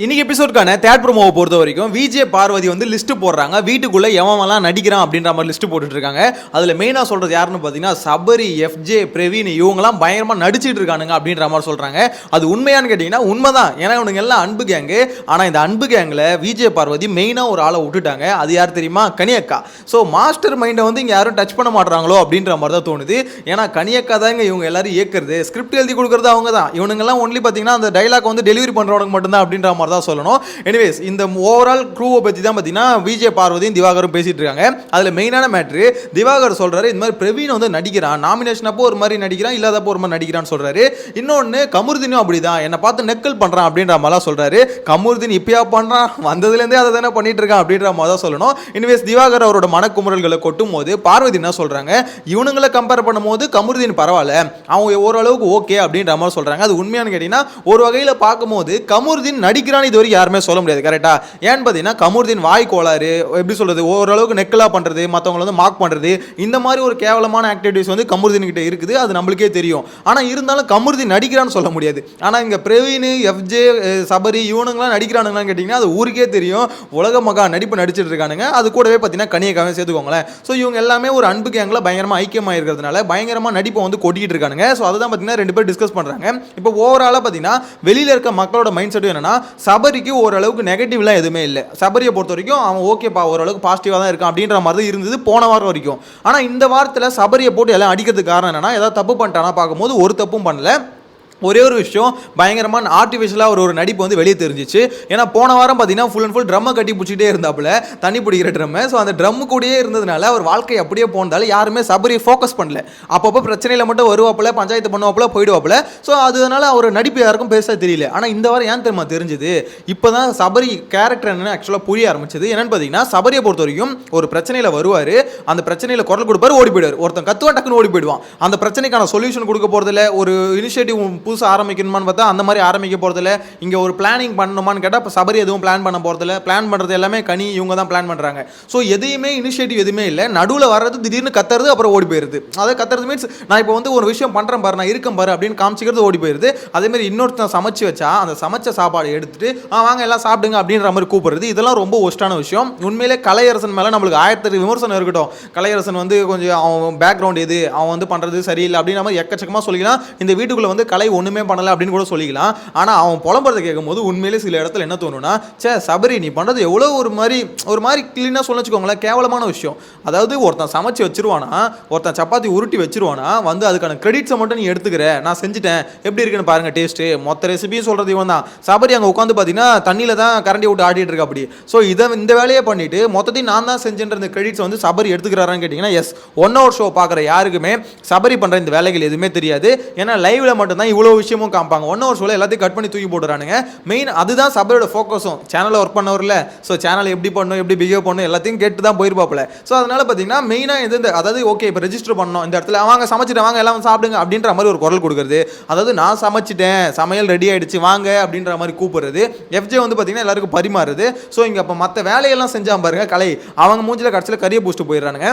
இன்னைக்கு எபிசோட்கான தேர்ட் ப்ரோமோவை பொறுத்த வரைக்கும் விஜய் பார்வதி வந்து லிஸ்ட் போடுறாங்க. வீட்டுக்குள்ள எவன்லாம் நடிக்கிறான் அப்படின்ற மாதிரி லிஸ்ட் போட்டுட்டு இருக்காங்க. அதுல மெயினா சொல்றது யாருன்னு பாத்தீங்கன்னா சபரி, எஃப்ஜே, பிரவீன் இவங்கலாம் பயங்கரமா நடிச்சிட்டு இருக்கானுங்க அப்படின்ற மாதிரி சொல்றாங்க. அது உண்மையான்னு கேட்டீங்கன்னா உண்மைதான். ஏன்னா இவனுங்க எல்லாம் அன்பு கேங்கு. ஆனா இந்த அன்பு கேங்ல விஜய் பார்வதி மெயினா ஒரு ஆளை விட்டுட்டாங்க. அது யார் தெரியுமா? கனியக்கா. ஸோ மாஸ்டர் மைண்டை வந்து இங்க யாரும் டச் பண்ண மாட்டாங்களோ அப்படின்ற மாதிரி தான் தோணுது. ஏன்னா கனியக்கா தான் இவங்க எல்லாரும் இயக்குறது, ஸ்கிரிப்ட் எழுதி கொடுக்கறது அவங்க தான். இவனுங்கெல்லாம் ஒன்லி பாத்தீங்கன்னா அந்த டைலாக் வந்து டெலிவரி பண்றவனுக்கு மட்டும்தான் அப்படின்ற மாதிரி தான் சொல்லணும். எனிவேஸ் இந்த ஓவரால் க்ரூவை பத்தி தான் பாத்தீங்கன்னா விஜய் பார்வதியும் திவாகரும் பேசிட்டு இருக்காங்க. அதுல மெயினான மேட்ரு திவாகர் சொல்றாரு, இந்த மாதிரி பிரவீன் வந்து நடிக்கிறான், நாமினேஷன் அப்போ ஒரு மாதிரி நடிக்கிறான், இல்லாதப்போ ஒரு மாதிரி நடிக்கிறான்னு சொல்றாரு. இன்னொன்னு கமருதீனும் அப்படிதான் என்னை பார்த்து நெக்கல் பண்றான் அப்படின்ற மாதிரி சொல்றாரு. கமருதீன் இப்பயா பண்றான், வந்ததுல இருந்தே அதை தானே பண்ணிட்டு இருக்கான் அப்படின்ற மாதிரி தான் சொல்லணும். எனிவேஸ் திவாகர் அவரோட மனக்குமுறல்களை கொட்டும் போது பார்வதி என்ன சொல்றாங்க, இவனுங்களை கம்பேர் பண்ணும்போது கமருதீன் பரவாயில்ல, அவங்க ஓரளவுக்கு ஓகே அப்படின்ற மாதிரி சொல்றாங்க. அது உண்மையானு கேட்டீங்கன்னா ஒரு வகையில் பார்க்கும்போது கமருதீன் நடிக்கிறான் இது வரைக்கும் யாருமே சொல்ல முடியாது. கரெக்டா? ஏன்னு பார்த்தீங்கன்னா கமருதீன் வாய் கோளாறு, எப்படி சொல்றது, ஓரளவுக்கு நெக்கலா பண்றது, மற்றவங்களை வந்து மார்க் பண்றது, இந்த மாதிரி ஒரு கேவலமான ஆக்டிவிட்டிஸ் வந்து கமருதீன் கிட்ட இருக்குது. அது நம்மளுக்கே தெரியும். ஆனா இருந்தாலும் கமருதீன் நடிக்கிறான்னு சொல்ல முடியாது. ஆனா இங்க பிரவீன், எஃப்ஜே, சபரி இவனுங்களாம் நடிக்கிறானுங்களான்னு கேட்டீங்கன்னா அது ஊருக்கே தெரியும். உலக மகா நடிப்பு நடிச்சிட்டு இருக்கானுங்க. அது கூடவே பார்த்தீங்கன்னா கனியக்காவே சேர்த்துக்கோங்களேன். ஸோ இவங்க எல்லாமே ஒரு அன்பு கேங்ல பயங்கரமா ஐக்கியமாக இருக்கிறதுனால பயங்கரமா நடிப்பை வந்து கொட்டிக்கிட்டு இருக்கானுங்க. ஸோ அதுதான் பார்த்தீங்கன்னா ரெண்டு பேர் டிஸ்கஸ் பண்றாங்க. இப்போ ஓவராலா பார்த்தீங்கன்னா வெளியில இருக்க மக்களோட மைண்ட் செட் என்னன்னா, சபரிக்கு ஓரளவுக்கு நெகட்டிவ்லாம் எதுவுமே இல்லை. சபரியை பொறுத்த வரைக்கும் அவன் ஓகேப்பா, ஓரளவுக்கு பாசிட்டிவாக தான் இருக்கான் அப்படின்ற மாதிரி தான் இருந்தது போன வாரம் வரைக்கும். ஆனால் இந்த வாரத்தில் சபரியை போட்டு எல்லாம் அடிக்கிறதுக்கு காரணம் என்னன்னா, ஏதாவது தப்பு பண்ணிட்டானா பார்க்கும்போது ஒரு தப்பும் பண்ணல. ஒரே ஒரு விஷயம், பயங்கரமான ஆர்டிஃபிஷியலாக ஒரு நடிப்பு வந்து வெளியே தெரிஞ்சிச்சு. ஏன்னா போன வாரம் பார்த்தீங்கன்னா ஃபுல் அண்ட் ஃபுல் ட்ரம்மை கட்டி பிடிச்சிட்டே இருந்தாப்புல, தண்ணி பிடிக்கிற ட்ரம்மை. ஸோ அந்த ட்ரம்மு கூடயே இருந்ததுனால அவர் வாழ்க்கை அப்படியே போனதால யாருமே சபரியை ஃபோக்கஸ் பண்ணல. அப்பப்போ பிரச்சனையில் மட்டும் வருவாப்புல, பஞ்சாயத்து பண்ணுவாப்புல, போயிடுவாப்புல. ஸோ அதனால அவர் நடிப்பு யாருக்கும் பேச தெரியல. ஆனால் இந்த வாரம் ஏன் தெரியுமா தெரிஞ்சுது, இப்போ தான் சபரி கேரக்டர் என்னன்னு ஆக்சுவலாக புரிய ஆரம்பிச்சது. என்னன்னு பார்த்தீங்கன்னா சபரியை பொறுத்த வரைக்கும் ஒரு பிரச்சனையில் வருவார், அந்த பிரச்சனையில் குரல் கொடுப்பாரு, ஓடி போயிடுவார். ஒருத்தன் கத்துவா டக்குன்னு ஓடி போயிடுவான். அந்த பிரச்சனைக்கான சொல்யூஷன் கொடுக்க போகிறதில்ல, ஒரு இனிஷியேட்டிவ் புதுசாக ஆரம்பிக்கணுமான்னு பார்த்தா அந்த மாதிரி ஆரம்பிக்க போகிறதில்ல. இங்கே ஒரு பிளானிங் பண்ணணுமான்னு கேட்டால் இப்போ சபரி எதுவும் பிளான் பண்ண போகிறதில்ல. பிளான் பண்ணுறது எல்லாமே கனி இவங்க தான் பிளான் பண்ணுறாங்க. ஸோ எதையுமே இனிஷியேட்டிவ் எதுவுமே இல்லை. நடுவில் வர்றது திடீர்னு கத்துறது, அப்புறம் ஓடி போயிருது. அதை கத்துறது மீன்ஸ் நான் இப்போ வந்து ஒரு விஷயம் பண்ணுறேன் பாரு, நான் இருக்கேன் பாரு அப்படின்னு காமிச்சிக்கிறது, ஓடி போயிருது. அதேமாதிரி இன்னொருத்தன் சமைச்சு வச்சா அந்த சமைச்ச சாப்பாடு எடுத்துட்டு வாங்க எல்லாம் சாப்பிடுங்க அப்படின்ற மாதிரி கூப்பிடுறது, இதெல்லாம் ரொம்ப ஒஸ்டான விஷயம். உண்மையிலே கலையரசன் மேலே நம்மளுக்கு 1000 விமர்சனம் இருக்கட்டும். கலையரசன் வந்து கொஞ்சம் அவன் பேக்ரவுண்ட் எது, அவன் வந்து பண்ணுறது சரியில்லை அப்படின்ற மாதிரி எக்கச்சக்கமாக சொல்லிக்கலாம். இந்த வீட்டுக்குள்ளே வந்து கலை ஒன்றுமே பண்ணல அப்படின்னு கூட சொல்லிக்கலாம். ஆனால் அவன் புலம்புறதை கேட்கும்போது உண்மையிலே சில இடத்துல என்ன தோணுன்னா, சே சபரி நீ பண்ணுறது எவ்வளோ ஒரு மாதிரி கிளீனாக சொல்ல வச்சுக்கோங்களேன், கேவலமான விஷயம். அதாவது ஒருத்தன் சமைச்சு வச்சிருவானா, ஒருத்தன் சப்பாத்தி உருட்டி வச்சிருவானா, வந்து அதுக்கான கிரெடிட்ஸை மட்டும் நீ எடுத்துக்கிற, நான் செஞ்சுட்டேன் எப்படி இருக்குன்னு பாருங்க டேஸ்ட்டு, மொத்த ரெசிபியும் சொல்கிறது இவன் தான். சபரி அங்கே உட்காந்து பார்த்தீங்கன்னா தண்ணியில் தான் கரண்டி விட்டு ஆடிட்டு இருக்கா அப்படி. ஸோ இந்த வேலையை பண்ணிட்டு மொத்தத்தையும் நான் தான் செஞ்சுன்ற இந்த கிரெடிட்ஸ் வந்து சபரி எடுத்துக்கிறாரான்னு கேட்டிங்கன்னா எஸ். 1 hour ஷோ பார்க்குற யாருக்குமே சபரி பண்ணுற இந்த வேலைகள் எதுவுமே தெரியாது. ஏன்னா லைவ்ல மட்டும்தான் இவ்வளோ விஷயமும் காமிப்பாங்க. 1 hour ஷோவில் எல்லாத்தையும் கட் பண்ணி தூக்கி போடுறானுங்க. மெயின் அதுதான் சபரியோட ஃபோக்கஸும். சேனலில் ஒர்க் பண்ணவரில் ஸோ சேனல் எப்படி பண்ணணும், எப்படி பிஹேவ் பண்ணணும் எல்லாத்தையும் கேட்டு தான் போயிருப்பாப்புல. ஸோ அதனால பார்த்தீங்கன்னா மெயினாக எது அதாவது ஓகே இப்போ ரெஜிஸ்டர் பண்ணணும், இந்த இடத்துல வாங்க சமைச்சிட்டேன் வாங்க எல்லாம் சாப்பிடுங்க அப்படின்ற மாதிரி ஒரு குரல் கொடுக்குறது. அதாவது நான் சமைச்சிட்டேன், சமையல் ரெடி ஆகிடுச்சு வாங்க அப்படின்ற மாதிரி கூப்பிடுறது. எஃப்ஜே வந்து பார்த்தீங்கன்னா எல்லாருக்கும் பரிமாறுது. ஸோ இங்கே அப்போ மற்ற வேலையெல்லாம் செஞ்சால் பாருங்க கலை, அவங்க மூஞ்சில் கடைசியில் கரிய பூஸ்ட்டு போயிடுறானுங்க.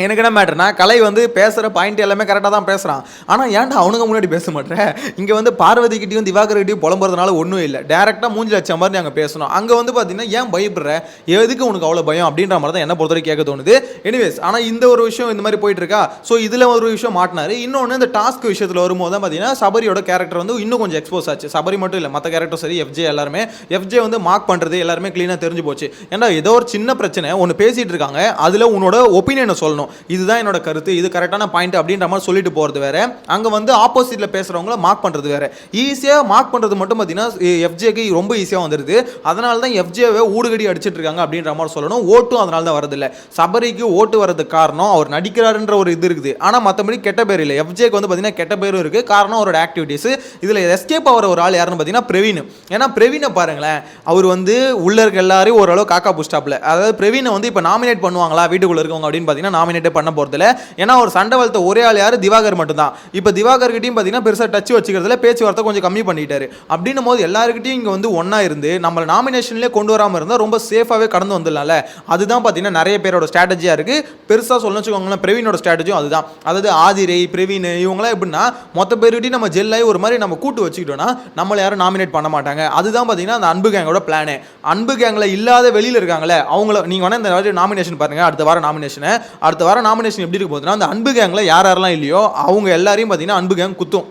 எனக்கு என்ன மேட்டர்னா, கலை வந்து பேசுகிற பாயிண்ட் எல்லாமே கரெக்டாக தான் பேசுகிறான். ஆனால் ஏன்டா அவனுங்க முன்னாடி பேச மாட்டேன். இங்கே வந்து பார்வதிக்கிட்டையும் திவாகர்கிட்டையும் புலம்புறதுனால ஒன்றும் இல்லை, டேரெக்டாக மூஞ்சில் வச்ச மாதிரி நாங்கள் பேசணும். அங்கே வந்து பார்த்தீங்கன்னா ஏன் பயப்படுற, எதுக்கு உனக்கு அவ்வளோ பயம் அப்படின்ற மாதிரி தான் என்ன பொறுத்தவரைக்கும் கேட்க தோணுது. எனிவேஸ் ஆனால் இந்த ஒரு விஷயம் இந்த மாதிரி போயிட்டு இருக்கா. ஸோ இதில் ஒரு விஷயம் மாட்டினார். இன்னொன்று இந்த டாஸ்க் விஷயத்தில் வரும்போது தான் பார்த்தீங்கன்னா சபரியோட கேரக்டர் வந்து இன்னும் கொஞ்சம் எக்ஸ்போஸ் ஆச்சு. சபரி மட்டும் இல்லை, மற்ற கேரக்டர் சரி, எஃப்ஜே எல்லாருமே. எஃப்ஜே வந்து மார்க் பண்ணுறது எல்லாருமே க்ளீனாக தெரிஞ்சு போச்சு. ஏன்னா ஏதோ ஒரு சின்ன பிரச்சனை ஒன்று பேசிகிட்டு இருக்காங்க, அதில் உன்னோட ஒப்பீனியனை சொல்லணும், இதுதான் என்னோட கருத்து, இது கரெக்டான பாயிண்ட் அப்படின்ற மாதிரி சொல்லிட்டு போறது வேற, அங்க வந்து ஆப்போசிட்ல பேசுறவங்கள மார்க் பண்றது வேற. ஈஸியா மார்க் பண்றது மட்டும் பார்த்தீங்கன்னா எஃப்ஜேக்கு ரொம்ப ஈஸியா வந்துருது. அதனால தான் எஃப்ஜேவை ஊடுகடி அடிச்சிட்டு இருக்காங்க அப்படின்ற மாதிரி சொல்லணும். ஓட்டும் அதனால தான் வரதில்லை. சபரிக்கு ஓட்டு வரதுக்கு காரணம் அவர் நடிக்கிறாருன்ற ஒரு இது இருக்குது. ஆனால் மற்றபடி கெட்ட பேர் இல்லை. எஃப்ஜேக்கு வந்து பார்த்தீங்கன்னா கெட்ட பேரும் இருக்கு. காரணம் அவரோட ஆக்டிவிட்டிஸ். இதில் எஸ்கேப் ஆகிற ஒரு ஆள் யாருன்னு பார்த்தீங்கன்னா பிரவீன். ஏன்னா பிரவீனை பாருங்களேன், அவர் வந்து உள்ள இருக்க எல்லாரையும் ஓரளவு காக்கா புஷ்டாப்ல. அதாவது பிரவீனை வந்து இப்போ நாமினேட் பண்ணுவாங்களா வீட்டுக்குள்ள இருக்கவங்க அப்படின்னு பார்த்தீங்கன்னா நாமினேட் நாமினேட் பண்ண போகிறதில்ல. ஏன்னா ஒரு சண்டை வளர்த்த ஒரே ஆள் யார், திவாகர் மட்டும்தான். இப்போ திவாகர் கிட்டையும் பார்த்தீங்கன்னா பெருசாக டச் வச்சுக்கிறதுல பேச்சுவார்த்தை கொஞ்சம் கம்மி பண்ணிட்டாரு. அப்படின்னும் போது எல்லாருக்கிட்டையும் இங்கே வந்து ஒன்றா இருந்து நம்மளை நாமினேஷன்லேயே கொண்டு வராமல் இருந்தால் ரொம்ப சேஃபாகவே கடந்து வந்துடலாம்ல. அதுதான் பார்த்தீங்கன்னா நிறைய பேரோட ஸ்ட்ராட்டஜியாக இருக்குது. பெருசாக சொல்லணும்னு வச்சுக்கோங்களேன், பிரவீனோட ஸ்ட்ராட்டஜியும் அதுதான். அதாவது ஆதிரை, பிரவீன் இவங்களாம் எப்படின்னா மொத்த பேருக்கிட்டையும் நம்ம ஜெல்லாகி ஒரு மாதிரி நம்ம கூட்டு வச்சுக்கிட்டோம்னா நம்மளை யாரும் நாமினேட் பண்ண மாட்டாங்க. அதுதான் பார்த்தீங்கன்னா அந்த அன்பு கேங்கோட பிளானு. அன்பு கேங்கில் இல்லாத வெளியில் இருக்காங்களே அவங்கள நீங்கள் வேணால் இந்த வாரம் நாமினேஷன் பாருங்கள். அடுத்த வாரம் நாமினேஷன் எப்படி இருக்க போகுதுன்னா அந்த அன்பு கேங்கில் யாரெல்லாம் இல்லையோ அவங்க எல்லாரையும் பார்த்தீங்கன்னா அன்பு கேங் குத்தும்.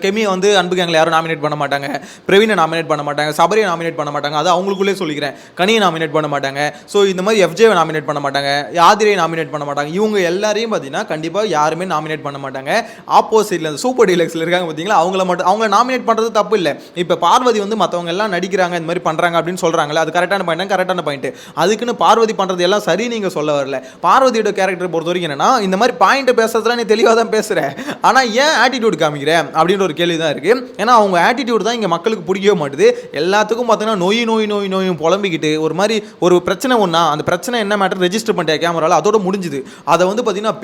கெமியை வந்து அன்பு கேங்கில் யாரும் நாமினேட் பண்ண மாட்டாங்க, பிரவீனை நாமினேட் பண்ண மாட்டாங்க, சபரியை நாமினேட் பண்ண மாட்டாங்க, அது அவங்களுக்குள்ளே சொல்லிக்கிறேன். கனியை நாமினேட் பண்ண மாட்டாங்க. ஸோ இந்த மாதிரி எஃப்ஜேவை நாமினேட் பண்ண மாட்டாங்க, ஆதிரையை நாமினேட் பண்ண மாட்டாங்க. இவங்க எல்லாரையும் பார்த்தீங்கன்னா கண்டிப்பாக யாருமே நாமினேட் பண்ண மாட்டாங்க. ஆப்போசிட்டில் அந்த சூப்பர் டீலக்ஸில் இருக்காங்க பார்த்தீங்களா, அவங்கள நாமினேட் பண்ணுறது தப்பு இல்லை. இப்போ பார்வதி வந்து மற்றவங்க எல்லாம் நடிக்கிறாங்க இந்த மாதிரி பண்ணுறாங்க அப்படின்னு சொல்கிறாங்களே, அது கரெக்டான பாயிண்ட். அதுக்குன்னு பார்வதி பண்ணுறது எல்லாம் சரி நீங்கள் சொல்ல வரல. பார்வதியோட கேரக்டர் பொறுத்த வரைக்கும் என்னன்னா, இந்த மாதிரி பாயிண்ட் பேசுறதுலாம் நீ தெளிவாக தான் பேசுகிறேன், ஆனால் ஏன் ஆட்டிடியூட் காமிக்கிறேன் அப்படின்ற ஒரு கேள்வி தான் இருக்குது. ஏன்னா அவங்க ஆட்டிடியூட் தான் இங்கே மக்களுக்கு பிடிக்கவே மாட்டுது. எல்லாத்துக்கும் பார்த்தீங்கன்னா நோயும் புலம்பிக்கிட்டு ஒரு மாதிரி ஒரு பிரச்சனை ஒன்றா, அந்த பிரச்சனை என்ன மேட்டர் ரெஜிஸ்டர் பண்ணிட்டேன் கேமராவில், அதோட முடிஞ்சுது. அதை வந்து பார்த்தீங்கன்னா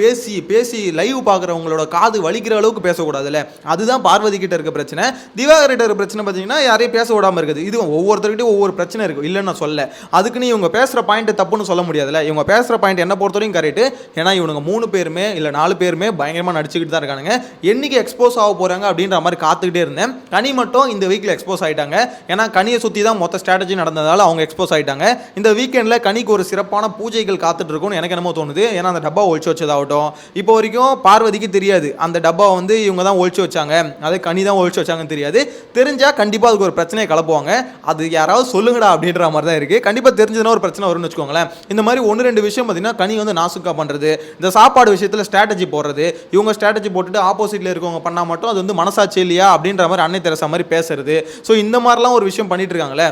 பேசி லைவ் பார்க்குறவங்களோட காது வலிக்கிற அளவுக்கு பேசக்கூடாதுல்ல. அதுதான் பார்வதி கிட்ட இருக்க பிரச்சனை. திவாகர் கிட்ட இருக்க பிரச்சனை பார்த்தீங்கன்னா யாரையும் பேச விடாமல் இருக்குது. இது ஒவ்வொருத்தருக்கிட்டையும் ஒவ்வொரு பிரச்சனை இருக்கும், இல்லைன்னு நான் சொல்ல. அதுக்குன்னு இவங்க பேசுகிற பாயிண்ட் தப்புன்னு சொல்ல முடியாதுல்ல. இவங்க பேசுகிற பாயிண்ட் என்ன பொறுத்தவரைக்கும் கரெக்டு. ஏன்னா இவனுங்க 3 பேருமே இல்லை 4 பேருமே பயங்கரமாக நடிச்சுக்கிட்டு தான் இருக்கானுங்க. என்னைக்கு எக்ஸ்போஸ் ஆக போகிறாங்க அப்படின்ற மாதிரி காத்துக்கிட்டே இருந்தேன். கனி மட்டும் இந்த வீக்கில் எக்ஸ்போஸ் ஆகிட்டாங்க. ஏன்னா கனியை சுற்றி தான் மொத்த ஸ்ட்ராட்டஜி நடந்ததால் அவங்க எக்ஸ்போஸ் ஆகிட்டாங்க. இந்த வீக்கெண்டில் கனிக்கு ஒரு சிறப்பான பூஜைகள் காத்துட்டு இருக்கும்னு எனக்கு என்னமோ தோணுது. ஏன்னா அந்த டப்பா ஒழிச்சு வச்சதாகட்டும், இப்போ வரைக்கும் பார்வதிக்கு தெரியாது அந்த டப்பா வந்து இவங்க தான் ஒழிச்சு வச்சாங்க, அது கனி தான் ஒழிச்சு வச்சாங்கன்னு தெரியாது. தெரிஞ்சால் கண்டிப்பாக அதுக்கு ஒரு பிரச்சனையை கலப்புவாங்க. அது யாராவது சொல்லுங்கடா அப்படின்ற மாதிரி தான் இருக்குது. கண்டிப்பாக தெரிஞ்சதுன்னா ஒரு பிரச்சனை வரும்னு வச்சுக்கோங்களேன். இந்த மாதிரி 1-2 விஷயம் பார்த்தீங்கன்னா கனி வந்து நாசுக்கா பண்ணுறது, இந்த சாப்பாடு விஷயத்தில் ஸ்ட்ராட்டஜி போடுறது, இவங்க ஸ்ட்ராட்டஜி போட்டுட்டு ஆப்போசிட்டில் இருக்கவங்க பண்ணால் மட்டும் அது வந்து மனசாட்சி இல்லையா அப்படின்ற மாதிரி அன்னை தெரசா மாதிரி பேசுறது. ஸோ இந்த மாதிரிலாம் ஒரு விஷயம் பண்ணிட்டு இருக்காங்களே,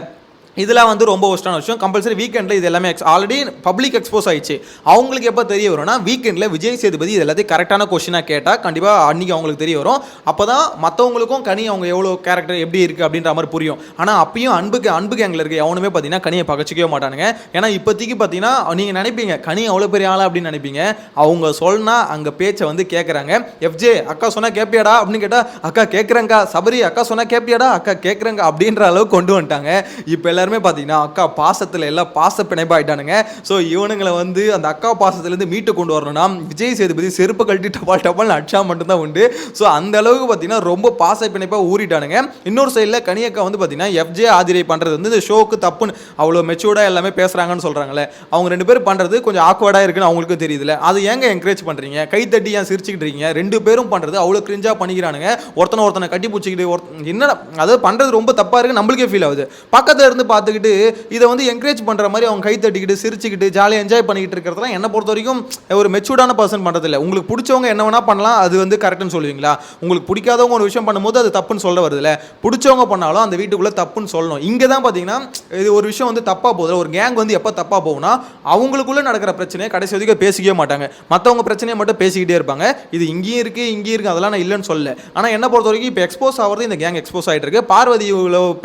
இதெல்லாம் வந்து ரொம்ப ஒஸ்டான விஷயம். கம்பல்சரி வீக்கெண்டில் இது எல்லாமே ஆல்ரெடி பப்ளிக் எக்ஸ்போஸ் ஆயிடுச்சு. அவங்களுக்கு எப்போ தெரிய வரும்னா வீக்கெண்டில் விஜய் சேதுபதி இது எல்லாத்தையும் கரெக்டான கொஸ்டினாக கேட்டால் கண்டிப்பாக அன்றைக்கி அவங்களுக்கு தெரிய வரும். அப்போ தான் மற்றவங்களுக்கும் கனி அவங்க எவ்வளோ கேரக்டர் எப்படி இருக்குது அப்படின்ற மாதிரி புரியும். ஆனால் அப்பயும் அன்பு கேங்கில் இருக்க எவனுமே பார்த்தீங்கன்னா கனியை பகச்சிக்கவே மாட்டானுங்க. ஏன்னா இப்போதைக்கு பார்த்தீங்கன்னா நீங்கள் நினைப்பீங்க கனி அவ்வளோ பெரிய ஆளா அப்படின்னு நினைப்பீங்க. அவங்க சொன்னால் அங்கே பேச்சை வந்து கேட்குறாங்க. எஃப்ஜே அக்கா சொன்னால் கேட்பியாடா அப்படின்னு கேட்டால் அக்கா கேட்குறேங்க்கா, சபரி அக்கா சொன்னால் கேட்பியாடா, அக்கா கேட்குறேங்க அப்படின்ற அளவுக்கு கொண்டு வந்துட்டாங்க. இப்போ எல்லாருமே பார்த்தீங்கன்னா அக்கா பாசத்தில் எல்லாம் பாச பிணைப்பாயிட்டானுங்க. ஸோ இவனுங்களை வந்து அந்த அக்கா பாசத்துலேருந்து மீட்டு கொண்டு வரணும்னா விஜய் சேதுபதி செருப்பு கழட்டி டபால் அடிச்சா மட்டும்தான் உண்டு. ஸோ அந்த அளவுக்கு பார்த்தீங்கன்னா ரொம்ப பாச பிணைப்பாக ஊறிட்டானுங்க. இன்னொரு சைடில் கனியக்கா வந்து பார்த்தீங்கன்னா எஃப்ஜே ஆதிரை பண்ணுறது வந்து இந்த ஷோக்கு தப்புன்னு அவ்வளோ மெச்சூர்டாக எல்லாமே பேசுகிறாங்கன்னு சொல்கிறாங்களே, அவங்க 2 பேரும் பண்ணுறது கொஞ்சம் ஆக்வர்டாக இருக்குன்னு அவங்களுக்கு தெரியுதுல. அது ஏங்க என்கரேஜ் பண்ணுறீங்க, கைத்தட்டி ஏன் சிரிச்சுக்கிட்டு இருக்கீங்க? 2 பேரும் பண்ணுறது அவ்வளோ கிரிஞ்சாக பண்ணிக்கிறானுங்க. ஒருத்தனை கட்டி பிடிச்சிக்கிட்டு என்னடா அதாவது பண்ணுறது ரொம்ப தப்பாக இருக்குது, நம்மளுக்கே ஃபீல் ஆகுது. பக்கத்தில் இருந்து பார்த்துக்கிட்டு இதை வந்து என்கரேஜ் பண்ணுற மாதிரி அவங்க கை தட்டிக்கிட்டு சிரிச்சுக்கிட்டு ஜாலியாக என்ஜாய் பண்ணிக்கிட்டு இருக்கிறதுலாம் என்னை பொறுத்த வரைக்கும் ஒரு மெச்சூர்டான பர்சன் பண்ணுறது இல்லை. உங்களுக்கு பிடிச்சவங்க என்ன வேணால் பண்ணலாம், அது வந்து கரெக்டுன்னு சொல்லுவீங்களா? உங்களுக்கு பிடிக்காதவங்க ஒரு விஷயம் பண்ணும்போது அது தப்புன்னு சொல்ல வருதுல்ல. பிடிச்சவங்க பண்ணாலும் அந்த வீட்டுக்குள்ளே தப்புன்னு சொல்லணும். இங்கே தான் பார்த்தீங்கன்னா இது ஒரு விஷயம் வந்து தப்பாக போகுது. ஒரு கேங் வந்து எப்போ தப்பாக போகும்னா அவங்களுக்குள்ளே நடக்கிற பிரச்சனையை கடைசி வரைக்கும் பேசிக்கவே மாட்டாங்க. மற்றவங்க பிரச்சனையை மட்டும் பேசிக்கிட்டே இருப்பாங்க. இது இங்கேயும் இருக்குது அதெல்லாம் நான் இல்லைன்னு சொல்லலை. ஆனால் என்ன பொறுத்த வரைக்கும் இப்போ எக்ஸ்போஸ் ஆகிறது இந்த கேங் எக்ஸ்போஸ் ஆகிட்டு இருக்கு. பார்வதி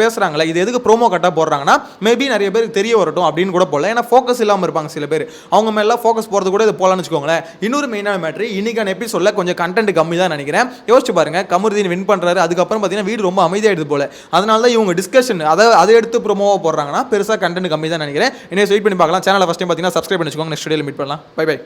பேசுகிறாங்களே, இது எதுக்கு ப்ரோமோ கட்டாக போடுறாங்கன்னா மேபி நிறைய பேருக்கு தெரிய வரட்டும் அப்படின்னு கூட போகல. ஏன்னா ஃபோக்கஸ் இல்லாமல் இருப்பாங்க சில பேர், அவங்க மேலே ஃபோக்கஸ் போகிறது கூட இது போகலான்னு வச்சுக்கோங்களேன். இன்னொரு மெயினான மேட்ரு, இன்னைக்கான எபிசோடில் கொஞ்சம் கண்டென்ட் கம்மி தான் நினைக்கிறேன். யோசிச்சு பாருங்க, கமருதீன் வின் பண்ணுறாரு, அதுக்கப்புறம் பார்த்தீங்கன்னா வீடு ரொம்ப அமைதியாகிடுது போல. அதனால தான் இவங்க டிஸ்கஷன் அதை எடுத்து ப்ரோமோவாக போடுறாங்கன்னா பெருசாக கண்டென்ட் கம்மி தான் நினைக்கிறேன். இன்னும் வெயிட் பண்ணி பார்க்கலாம். சேனலை ஃபஸ்ட் டைம் பார்த்தீங்கன்னா சப்ஸ்கிரைப் பண்ணி வச்சுக்கோங்க. நெக்ஸ்ட் வீடியோவில் மீட் பண்ணலாம். Bye by.